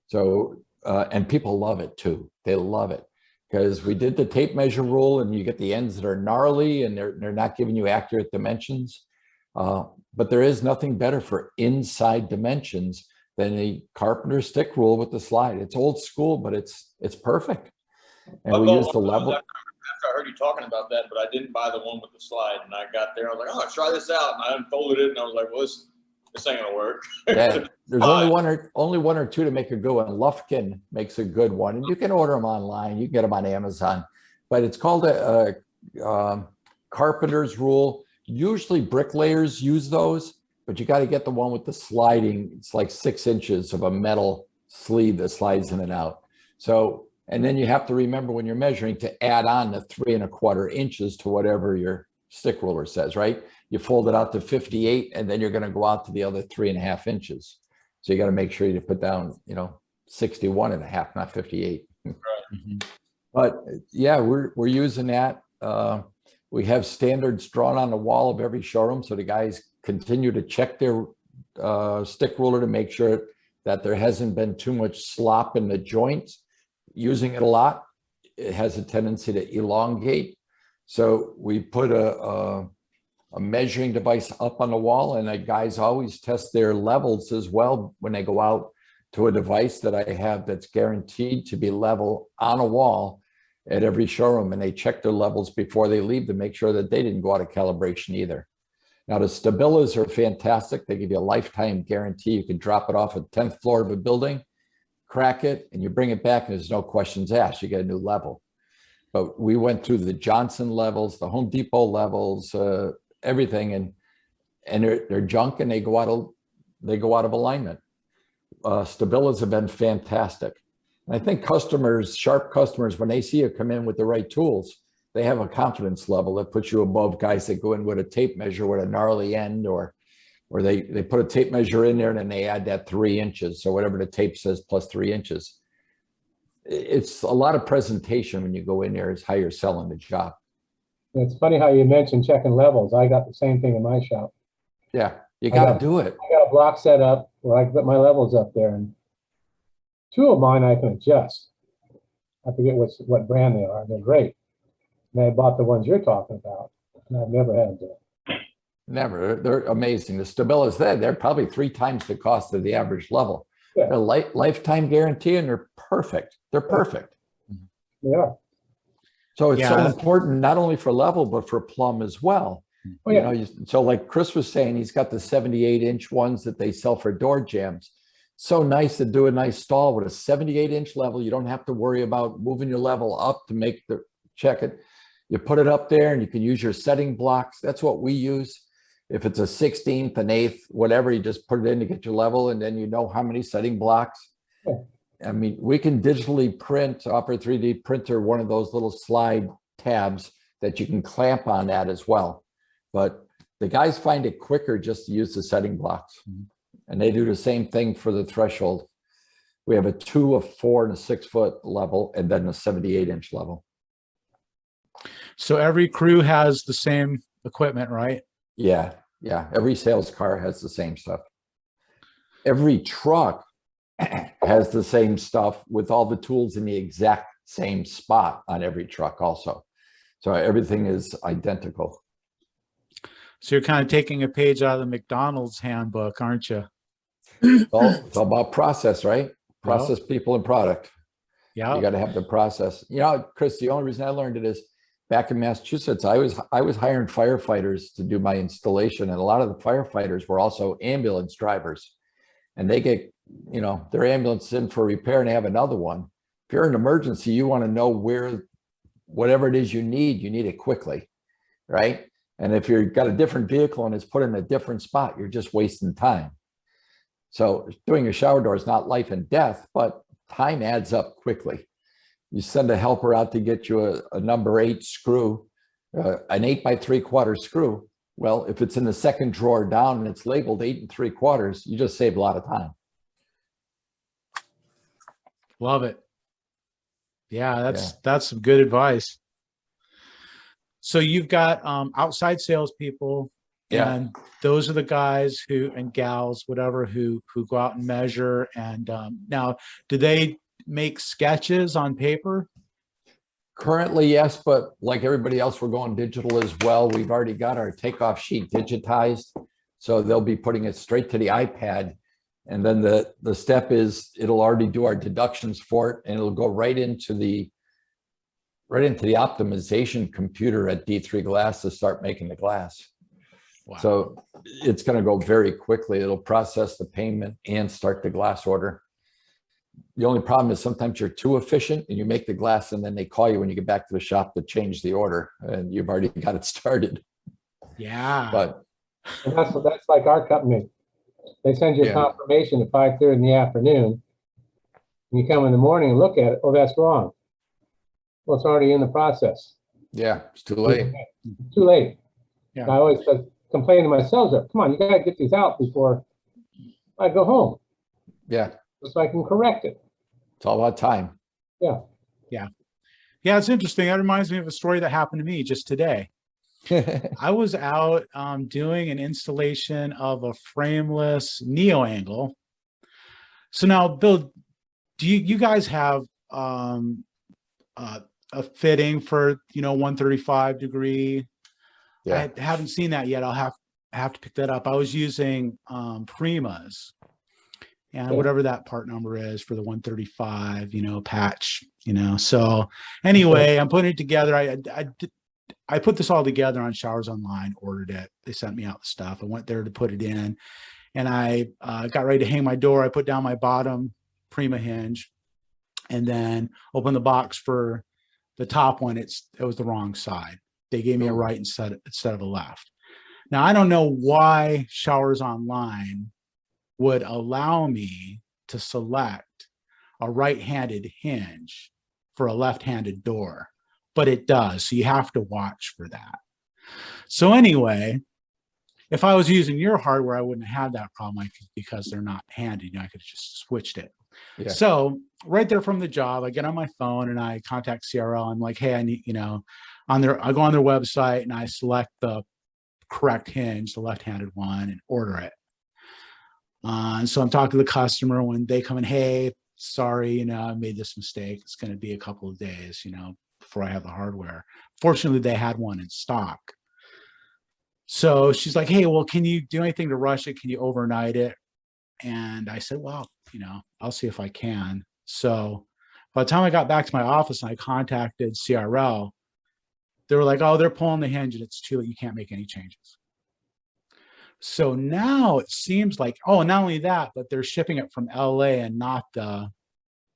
So, and people love it too. They love it because we did the tape measure rule and you get the ends that are gnarly and they're not giving you accurate dimensions. But there is nothing better for inside dimensions than a carpenter stick rule with the slide. It's old school, but it's perfect. And we use the level. After I heard you talking about that, but I didn't buy the one with the slide. And I got there, I was like, oh, try this out. And I unfolded it and I was like, well, this ain't gonna work. Yeah, there's only one or two to make a good one. Lufkin makes a good one, and you can order them online. You can get them on Amazon, but it's called a carpenter's rule. Usually bricklayers use those, but you got to get the one with the sliding. It's like 6 inches of a metal sleeve that slides in and out. So, and then you have to remember when you're measuring to add on the 3 1/4 inches to whatever your stick ruler says, right? You fold it out to 58 and then you're going to go out to the other 3.5 inches. So you got to make sure you put down, 61.5, not 58. Right. But yeah, we're using that. We have standards drawn on the wall of every showroom. So the guys continue to check their stick ruler to make sure that there hasn't been too much slop in the joints. Using it a lot, it has a tendency to elongate. So we put a measuring device up on the wall, and the guys always test their levels as well when they go out to a device that I have that's guaranteed to be level on a wall at every showroom, and they check their levels before they leave to make sure that they didn't go out of calibration either. Now the Stabilas are fantastic. They give you a lifetime guarantee. You can drop it off at the 10th floor of a building, crack it, and you bring it back and there's no questions asked. You get a new level. But we went through the Johnson levels, the Home Depot levels, everything, and they're junk and they go out of alignment. Stabilas have been fantastic. And I think sharp customers, when they see you come in with the right tools, they have a confidence level that puts you above guys that go in with a tape measure with a gnarly end, or they put a tape measure in there and then they add that 3 inches. So whatever the tape says plus 3 inches. It's a lot of presentation when you go in there is how you're selling the job. It's funny how you mentioned checking levels. I got the same thing in my shop. Yeah, you got to do it. I got a block set up where I can put my levels up there, and 2 of mine I can adjust. I forget what brand they are. They're great. And I bought the ones you're talking about, and I've never had them. Never. They're amazing. The Stabilas, they're probably 3 times the cost of the average level. Yeah. They're lifetime guarantee, and they're perfect. They're perfect. They are. So it's so important, not only for level, but for plumb as well. Oh, yeah. So like Chris was saying, he's got the 78-inch ones that they sell for door jams. So nice to do a nice stall with a 78-inch level. You don't have to worry about moving your level up to check it. You put it up there and you can use your setting blocks. That's what we use. If it's a 16th, an 8th, whatever, you just put it in to get your level, and then you know how many setting blocks. Yeah. I mean, we can digitally print off our 3D printer one of those little slide tabs that you can clamp on that as well. But the guys find it quicker just to use the setting blocks. And they do the same thing for the threshold. We have a 2, a 4, and a 6-foot level, and then a 78-inch level. So every crew has the same equipment, right? Yeah. Every sales car has the same stuff. Every truck has the same stuff with all the tools in the exact same spot on every truck also. So everything is identical. So you're kind of taking a page out of the McDonald's handbook, aren't you? It's all about process, right? Process, people, and product. Yeah. You got to have the process. Chris, the only reason I learned it is back in Massachusetts, I was hiring firefighters to do my installation, and a lot of the firefighters were also ambulance drivers, and they get, their ambulance in for repair and they have another one. If you're in an emergency, you want to know whatever it is you need it quickly, right? And if you've got a different vehicle and it's put in a different spot, you're just wasting time. So doing a shower door is not life and death, but time adds up quickly. You send a helper out to get you a number 8 screw, an 8 by 3/4 screw. Well, if it's in the second drawer down and it's labeled 8 3/4, you just save a lot of time. Love it. Yeah, that's some good advice. So you've got outside salespeople, Yeah. and those are the guys who and gals, whatever, who go out and measure. And now, do they make sketches on paper? Currently, yes, but like everybody else, we're going digital as well. We've already got our takeoff sheet digitized. So they'll be putting it straight to the iPad. And then the step is it'll already do our deductions for it, and it'll go right into the optimization computer at D3 Glass to start making the glass. Wow. So it's going to go very quickly. It'll process the payment and start the glass order. The only problem is sometimes you're too efficient and you make the glass and then they call you when you get back to the shop to change the order and you've already got it started. Yeah. But And that's like our company. They send you a Yeah. confirmation at 5:30 in the afternoon. You come in the morning and look at it. Oh, that's wrong. Well, it's already in the process. yeah, it's too late. Too late. Yeah. And I always complain to my sales rep, come on, you gotta get these out before I go home, Yeah, so I can correct it. it's all about time. Yeah. Yeah, it's interesting. That reminds me of a story that happened to me just today. I was out doing an installation of a frameless neo angle. So now, Bill, do you guys have a fitting for 135 degree? Yeah. I haven't seen that yet. I'll have to pick that up. I was using Primas and Yeah. whatever that part number is for the 135, patch, So anyway, I'm putting it together. I put this all together on Showers Online, ordered it. They sent me out the stuff. I went there to put it in, and I got ready to hang my door. I put down my bottom Prima hinge, and then opened the box for the top one. It was the wrong side. They gave me a right instead of a left. Now, I don't know why Showers Online would allow me to select a right-handed hinge for a left-handed door, but it does. So you have to watch for that. So anyway, if I was using your hardware, I wouldn't have that problem because they're not handy. I could have just switched it. Yeah. So right there from the job, I get on my phone and I contact CRL. I'm like, hey, I need, I go on their website and I select the correct hinge, the left-handed one, and order it. And so I'm talking to the customer when they come in, hey, sorry, I made this mistake. It's going to be a couple of days, before I have the hardware. Fortunately, they had one in stock. So she's like, hey, well, can you do anything to rush it? Can you overnight it? And I said, well, I'll see if I can. So by the time I got back to my office and I contacted CRL, they were like, oh, they're pulling the hinge and it's too late. You can't make any changes. So now it seems like, oh, not only that, but they're shipping it from LA and not the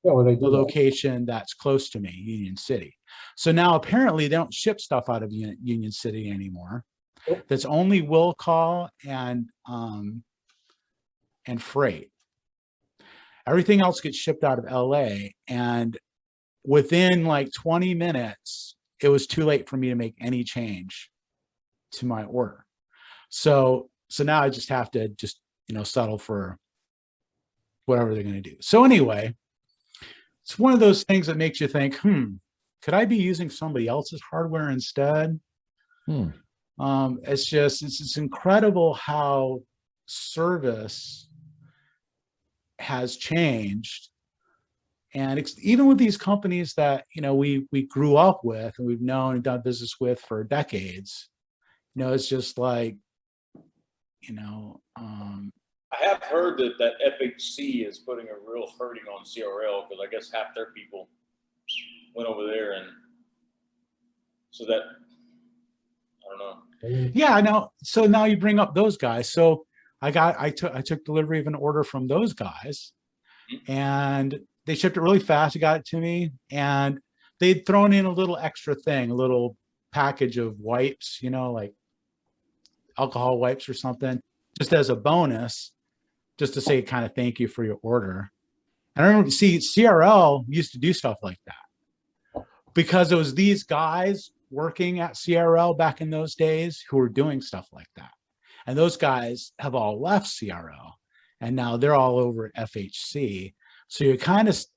location that's close to me, Union City. So now apparently they don't ship stuff out of Union City anymore. That's only will call and freight. Everything else gets shipped out of LA, and within like 20 minutes, it was too late for me to make any change to my order. So now I just have to settle for whatever they're going to do. So anyway, it's one of those things that makes you think, could I be using somebody else's hardware instead? It's incredible how service has changed. And even with these companies that, we grew up with and we've known and done business with for decades, it's just like, I have heard that FHC is putting a real hurting on CRL because I guess half their people went over there, and so that, I don't know. Yeah, I know. So now you bring up those guys. So I took delivery of an order from those guys, and they shipped it really fast. They got it to me, and they'd thrown in a little extra thing, a little package of wipes, like alcohol wipes or something, just as a bonus, just to say kind of thank you for your order. And I remember, CRL used to do stuff like that because it was these guys working at CRL back in those days who were doing stuff like that. And those guys have all left CRL and now they're all over at FHC. So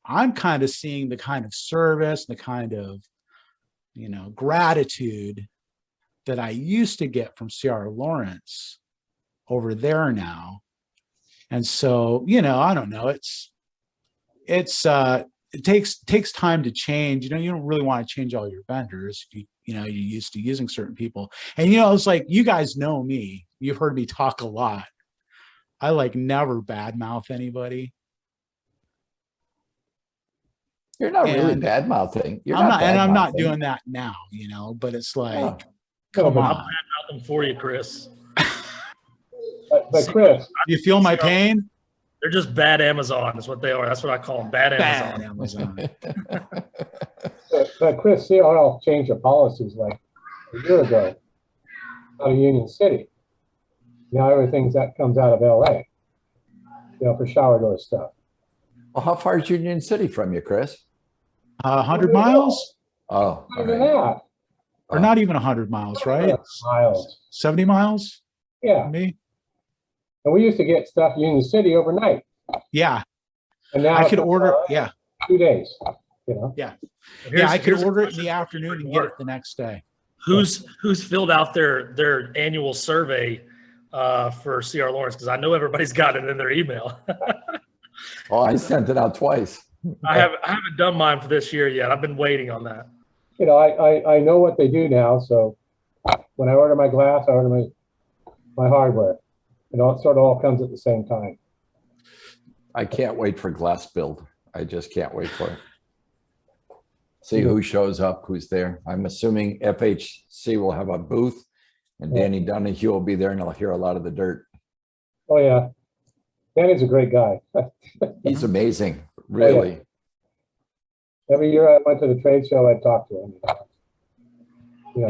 I'm kind of seeing the kind of service, the kind of, gratitude that I used to get from CR Lawrence over there now. And so, I don't know, it takes time to change. You don't really want to change all your vendors. You're used to using certain people. And, it's like, you guys know me. You've heard me talk a lot. I never badmouth anybody. You're not really And bad mouthing. I'm not doing that now, but it's like, come I'll on. badmouth them for you, Chris. But Chris, You feel my pain? They're just bad Amazon is what they are. That's what I call them, bad Bad Amazon. Amazon. but Chris, CRL changed their policies like a year ago out of Union City. Now everything's that comes out of LA, for shower door stuff. Well, how far is Union City from you, Chris? 100 miles? Oh, all Not even right. that. Or not even 100 miles, right? Miles. 70 miles? Yeah. Me? And we used to get stuff in Union City overnight. Yeah. And now I could it's, order, yeah. 2 days, Yeah, Here's- I could here's a order it in question the for afternoon and Mark. get it the next day. Who's filled out their annual survey for CR Lawrence? Because I know everybody's got it in their email. Oh, I sent it out twice. I haven't done mine for this year yet. I've been waiting on that. I know what they do now. So when I order my glass, I order my hardware. It all comes at the same time. I can't wait for Glass Build. I just can't wait for it. See who shows up, who's there. I'm assuming FHC will have a booth and Danny Donahue will be there and he'll hear a lot of the dirt. Oh yeah. Danny's a great guy. He's amazing, really. Every year I went to the trade show, I'd talk to him.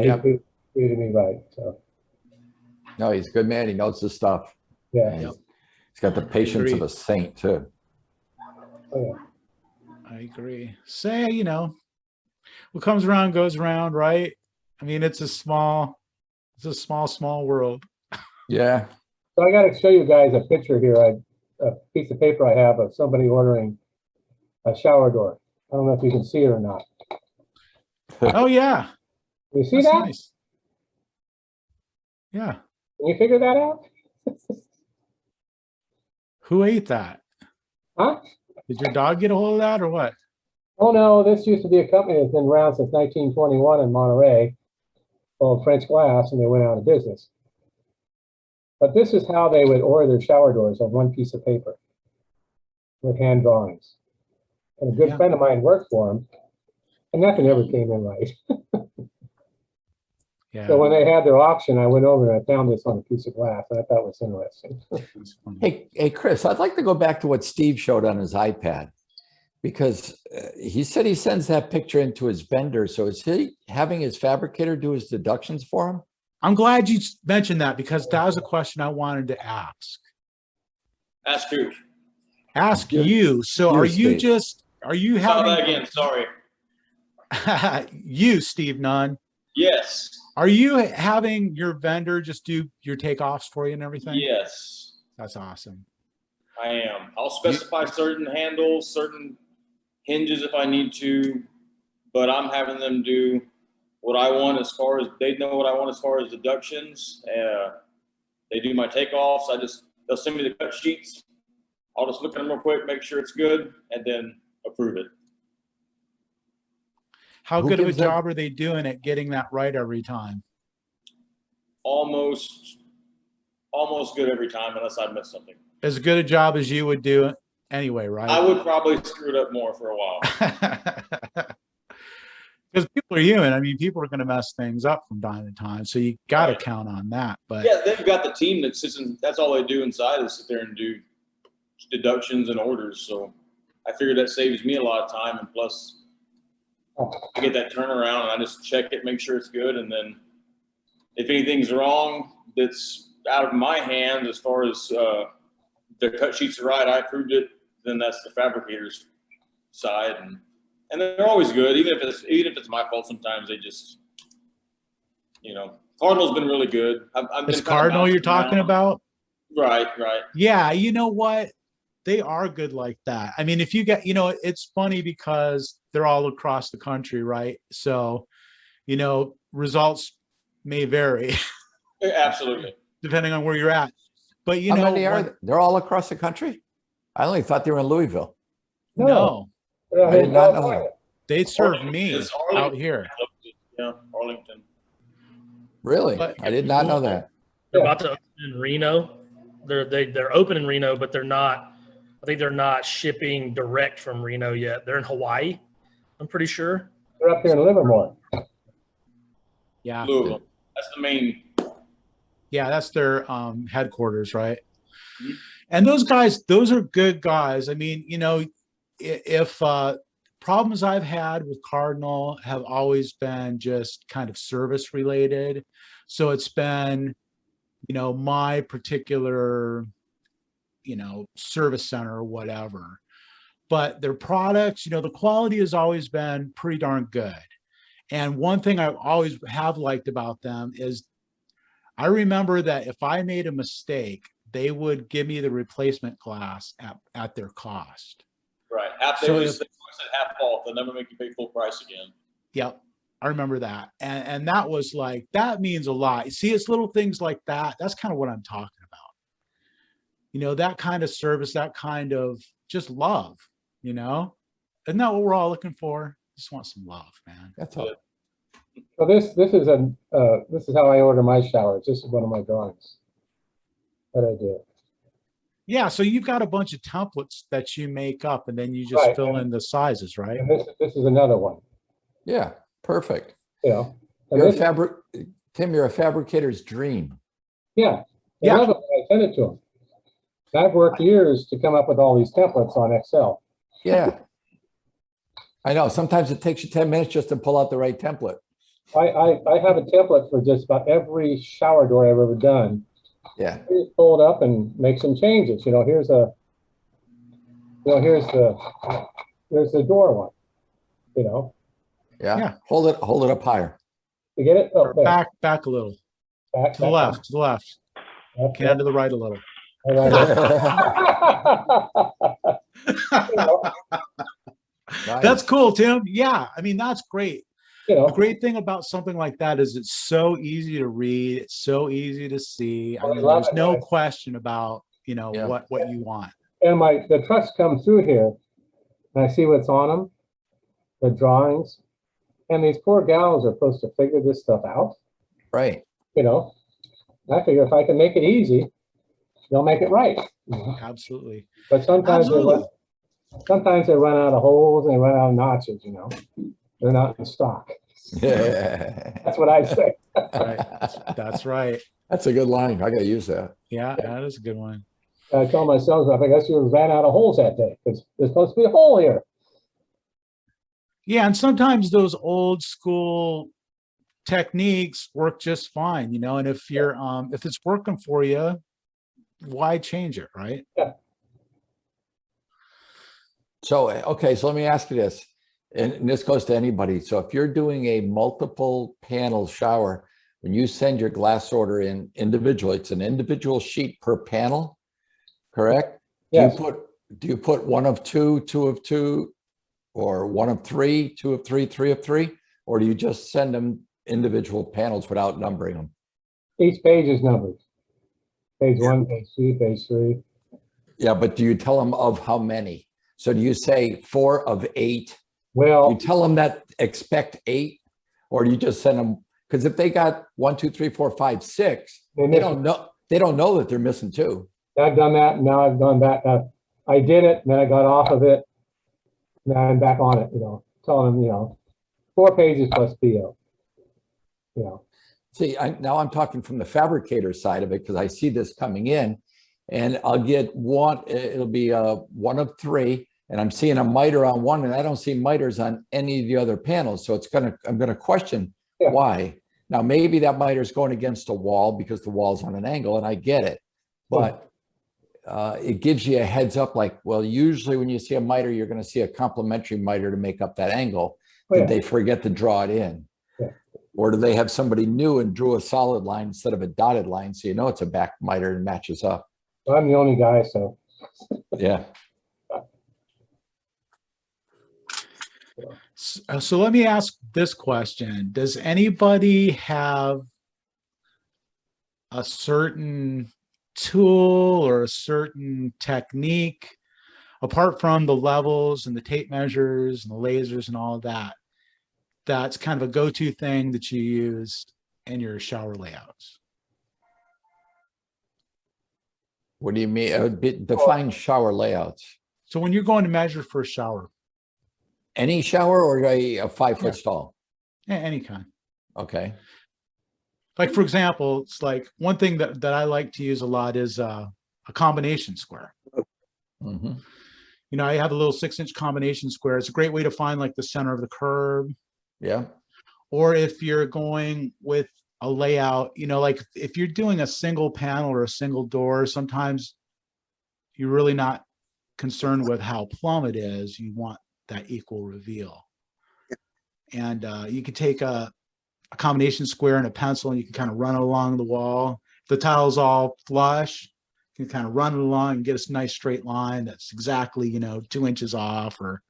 Yep. He treated me right. So No, he's a good man. He knows his stuff. yeah. And he's got the patience of a saint too. Oh yeah. I agree. Say, what comes around goes around, right? I mean, it's a small world. Yeah. So I got to show you guys a picture here. A piece of paper I have of somebody ordering a shower door. I don't know if you can see it or not. Oh yeah. You see That's that? nice. Yeah. Can you figure that out? Who ate that? Huh? Did your dog get a hold of that or what? Oh no, this used to be a company that's been around since 1921 in Monterey, called French Glass, and they went out of business. But this is how they would order their shower doors on one piece of paper with hand drawings. And a good Yeah. friend of mine worked for them, and nothing ever came in right. Yeah. So when they had their auction, I went over and I found this on a piece of glass, and I thought it was interesting. That's funny. Hey, Chris, I'd like to go back to what Steve showed on his iPad because he said he sends that picture into his vendor. So is he having his fabricator do his deductions for him? I'm glad you mentioned that because that was a question I wanted to ask. Ask who? Ask You- you. So you, are you Steve. Say that having again, sorry. you, Steve Nunn? Yes, Are you having your vendor just do your takeoffs for you and everything? yes, That's awesome. I am. I'll specify certain handles, certain hinges if I need to, but I'm having them do what I want as far as, they know what I want as far as deductions. They do my takeoffs. They'll send me the cut sheets. I'll just look at them real quick, make sure it's good, and then approve it. How Who good of a gives that- job are they doing at getting that right every time? Almost good every time unless I miss something. As good a job as you would do anyway, right? I would probably screw it up more for a while. Because people are human. I mean, people are going to mess things up from time to time. So you got to count on that. But Yeah, they've got the team that sits in, that's all they do inside is sit there and do deductions and orders. So I figured that saves me a lot of time, and plus I get that turnaround and I just check it, make sure it's good. And then if anything's wrong that's out of my hands as far as the cut sheets are right, I approved it, then that's the fabricator's side. And they're always good, even if it's my fault. Sometimes Cardinal's been really good. I've This been kinda Cardinal you're bouncing talking around. about? Right, right. Yeah, you know what? They are good like that. I mean, if you get, it's funny because they're all across the country, right? So, results may vary Absolutely. depending on where you're at. But How many are when- there? They're all across the country? I only thought they were in Louisville. no, They're out I here did in not know California. they serve Arlington me is Arlington. out here. Yeah, Arlington. Really? But- I did not know that. They're Yeah. about to open in Reno. They're open in Reno, but they're not. I think they're not shipping direct from Reno yet. They're in Hawaii. I'm pretty sure. They're up here in Livermore. Yeah. Louisville. That's the main. Yeah, that's their headquarters, right? Mhm. And those guys, those are good guys. I mean, if problems I've had with Cardinal have always been just kind of service related. So it's been, my particular, service center or whatever. But their products, the quality has always been pretty darn good. And one thing I always have liked about them is I remember that if I made a mistake, they would give me the replacement glass at their cost. Right. They So always if- said half off. They'll never make you pay full price again. Yep. I remember that. And that was like, that means a lot. See, it's little things like that. That's kind of what I'm talking about. That kind of service, that kind of just love, Isn't that what we're all looking for? Just want some love, man. That's all. So this is how I order my showers. This is one of my drawings that I do. Yeah. So you've got a bunch of templates that you make up and then you just Right. fill in the sizes, right? And this is another one, Yeah, perfect. And You're a this, Tim, you're a fabricator's dream. yeah. They Yeah. love it when I send it to them. I've worked years to come up with all these templates on Excel. Yeah. I know. Sometimes it takes you 10 minutes just to pull out the right template. I have a template for just about every shower door I've ever done. Yeah. I just pull it up and make some changes. Here's the door one. Yeah. Yeah. Hold it up higher. You get it? Oh, Or there. back a little. Back, To the back, left, to the left. back, Can to the right a little. Nice. That's cool, Tim. Yeah, I mean, that's great. The Right. great thing about something like that is it's so easy to read. It's so easy to see. I I mean, love there's it, no guys. question about, Yeah. what you want. And the trucks come through here, and I see what's on them, the drawings, and these poor gals are supposed to figure this stuff out. Right. I figure if I can make it easy, they'll make it right. Absolutely. But sometimes Absolutely. sometimes they run out of holes and they run out of notches. They're not in stock. Yeah. That's what I say. Right. That's right. That's a good line. I gotta use that. Yeah, that is a good one. I told my sales rep, I guess you ran out of holes that day because there's supposed to be a hole here. Yeah, and sometimes those old school techniques work just fine, and if you're if it's working for you, why change it, right? So, okay, so let me ask you this, and this goes to anybody. So if you're doing a multiple panel shower, when you send your glass order in individually, it's an individual sheet per panel, correct? Yes. Do you put one of two, two of two, or one of three, two of three, three of three? Or do you just send them individual panels without numbering them? Each page is numbered. Page 1, page 2, page 3. Yeah, but do you tell them of how many? So do you say 4 of 8? Well, You tell them that expect 8, or do you just send them? Because if they got 1, 2, 3, 4, 5, 6, they they miss don't know. They don't know that they're missing 2. I've done that, and now I've gone back. I did it, and then I got off of it. Now I'm back on it, telling them, 4 pages plus PO. See, now I'm talking from the fabricator side of it because I see this coming in, and I'll get one. It'll be 1 of 3, and I'm seeing a miter on one, and I don't see miters on any of the other panels. So I'm gonna question Yeah. why. Now maybe that miter is going against a wall because the wall's on an angle, and I get it, but it gives you a heads up. Like, well, usually when you see a miter, you're going to see a complementary miter to make up that angle. Oh, yeah. Did they forget to draw it in? Yeah. Or do they have somebody new and drew a solid line instead of a dotted line, so you know it's a back miter and matches up? I'm the only guy, so. Yeah. So let me ask this question. Does anybody have a certain tool or a certain technique, apart from the levels and the tape measures and the lasers and all of that, that's kind of a go-to thing that you use in your shower layouts? What do you mean? Define shower layouts. So when you're going to measure for a shower, Any shower or a 5 foot Yeah. stall? any kind. Okay. Like, for example, it's like one thing that I like to use a lot is a combination square. Mhm. You know, I have a little 6-inch combination square. It's a great way to find like the center of the curb. Yeah. Or if you're going with a layout, you know, like if you're doing a single panel or a single door, sometimes you're really not concerned with how plumb it is. You want that equal reveal. And you could take a combination square and a pencil and you can kind of run it along the wall. If the tile's all flush, you can kind of run it along and get a nice straight line that's exactly, you know, 2 inches off, or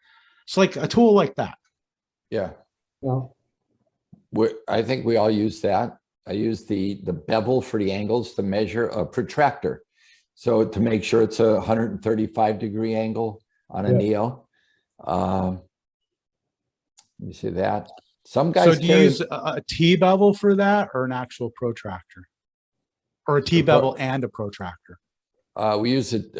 it's like a tool like that. Yeah. No, I think we all use that. I use the bevel for the angles to measure a protractor. So to make sure it's a 135-degree angle on a Yeah. Neo. Let me see that. Some So guys do you carry, use a T bevel for that, or an actual protractor? Or a T The pro- bevel and a protractor? we use it,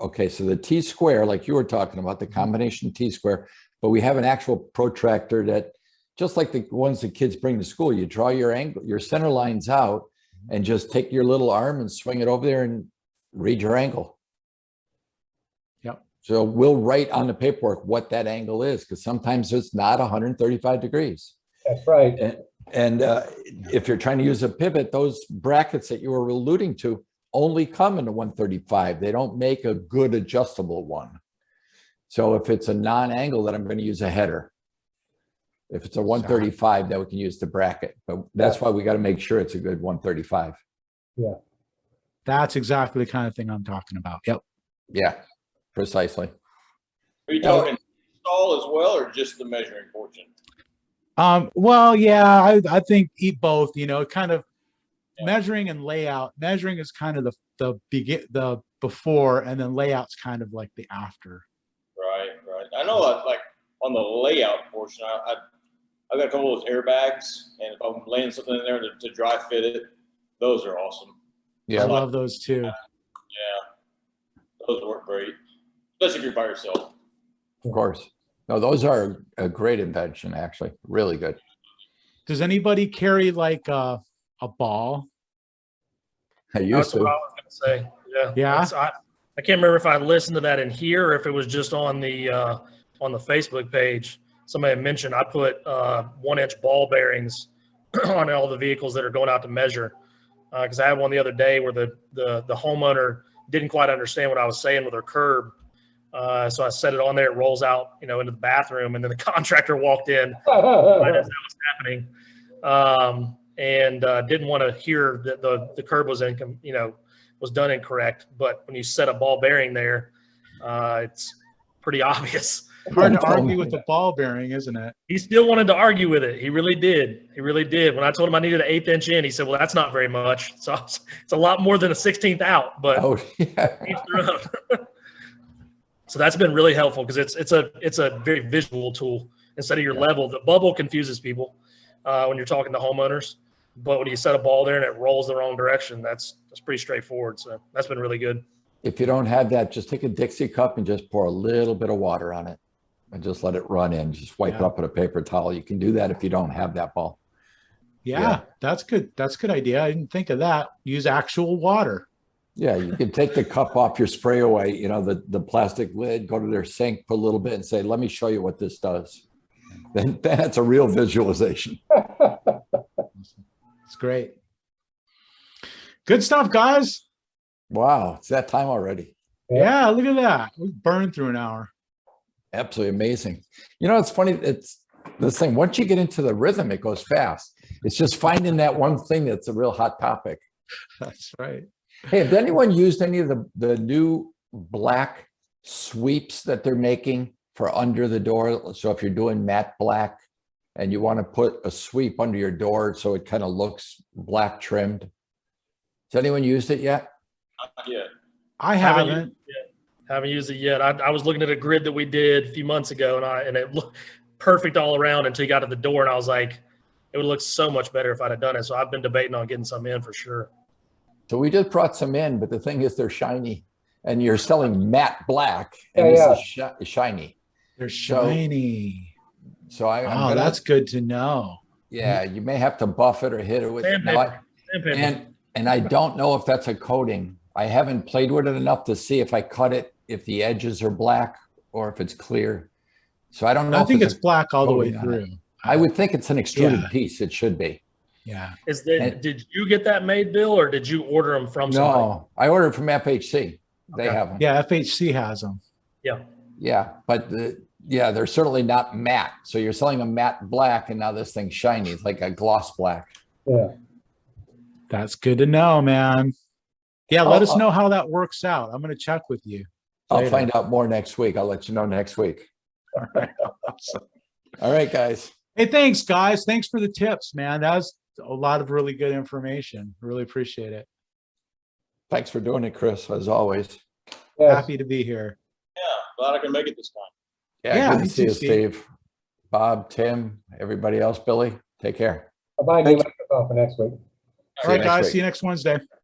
okay, so the T square, like you were talking about, the combination T square, but we have an actual protractor that, just like the ones the kids bring to school, you draw your angle, your center lines out, and just take your little arm and swing it over there and read your angle. Yep. So we'll write on the paperwork what that angle is, because sometimes it's not 135 degrees. that's right. And if you're trying to use a pivot, those brackets that you were alluding to only come in a 135. They don't make a good adjustable one. So if it's a non-angle, then I'm going to use a header. If it's a 135, then we can use the bracket. But that's why we got to make sure it's a good 135. That's exactly the kind of thing I'm talking about. Yep. Yeah, precisely. Are you talking install as well, or just the measuring portion? Well, yeah, I think eat both, you know, kind of measuring and layout. Measuring is kind of the before, and then layout's kind of like the after. Right, right. I know that, like on the layout portion, I've got a couple of those airbags, and if I'm laying something in there to dry fit it, those are awesome. I Yeah, love those too. Yeah, those work great, especially if you're by yourself. of course. No, those are a great invention, actually. Really good. Does anybody carry like a ball? I That's used what I to. was gonna say. Yeah. Yeah? That's- I can't remember if I listened to that in here or if it was just on the Facebook page. Somebody had mentioned I put 1-inch ball bearings on all the vehicles that are going out to measure. Because I had one the other day where the homeowner didn't quite understand what I was saying with her curb. So I set it on there. It rolls out, you know, into the bathroom, and then the contractor walked in right as that was happening, and didn't want to hear that the curb was was done incorrect. But when you set a ball bearing there, it's pretty obvious. Hard to argue with the ball bearing, isn't it? He still wanted to argue with it. He really did. He really did. When I told him I needed an 1/8 inch in, he said, "Well, that's not very much." So it's a lot more than a 16th out, but Oh, yeah. each their own. So that's been really helpful because it's a very visual tool instead of your level. The bubble confuses people when you're talking to homeowners, but when you set a ball there and it rolls the wrong direction, that's pretty straightforward. So that's been really good. If you don't have that, just take a Dixie cup and just pour a little bit of water on it and just let it run in. Just wipe it Yeah. up with a paper towel. You can do that if you don't have that ball. Yeah, Yeah. that's good. That's a good idea. I didn't think of that. Use actual water. Yeah, you can take the cup off your spray away, you know, the plastic lid, go to their sink, put a little bit and say, let me show you what this does. Then that's a real visualization. It's great. Good stuff, guys. Wow, it's that time already. Yeah, look at that. We burned through an hour. Absolutely amazing. You know, it's funny. this thing, once you get into the rhythm, it goes fast. It's just finding that one thing that's a real hot topic. That's right. Hey, have anyone used any of the new black sweeps that they're making for under the door? So if you're doing matte black and you want to put a sweep under your door so it kind of looks black trimmed. Has anyone used it yet? Not yet. I Haven't haven't. used it yet. Haven't used it yet. I was looking at a grid that we did a few months ago, and it looked perfect all around until you got to the door, and I was like, it would look so much better if I'd have done it. So I've been debating on getting some in for sure. So we just brought some in, but the thing is they're shiny and you're selling matte black and Yeah, this is shiny. They're shiny. So I'm Oh, gonna, that's good to know. yeah, you may have to buff it or hit it with. Sandpaper. Now, Sandpaper. and I don't know if that's a coating. I haven't played with it enough to see if I cut it, if the edges are black or if it's clear. So I don't know. I if think it's a black all the way coating on it. through. I would think it's an extruded Yeah. piece. It should be. Yeah. Did you get that made, Bill, or did you order them from somebody? No, I ordered from FHC. They Okay. have them. Yeah. FHC has them. Yeah. Yeah, but yeah, they're certainly not matte. So you're selling a matte black and now this thing's shiny. It's like a gloss black. Yeah. That's good to know, man. Yeah. Let us I'll- know how that works out. I'm going to check with you. I'll later. find out more next week. I'll let you know next week. All right. Awesome. All right, guys. Hey, thanks, guys. Thanks for the tips, man. That was a lot of really good information. Really appreciate it. Thanks for doing it, Chris, as always. Yes. Happy to be here. Yeah, glad I can make it this time. Yeah, Yeah, good me to see too, you, Steve. Steve. Bob, Tim, everybody else, Billy, take care. I'll buy a new microphone for next week. All right, next guys. week. See you next Wednesday.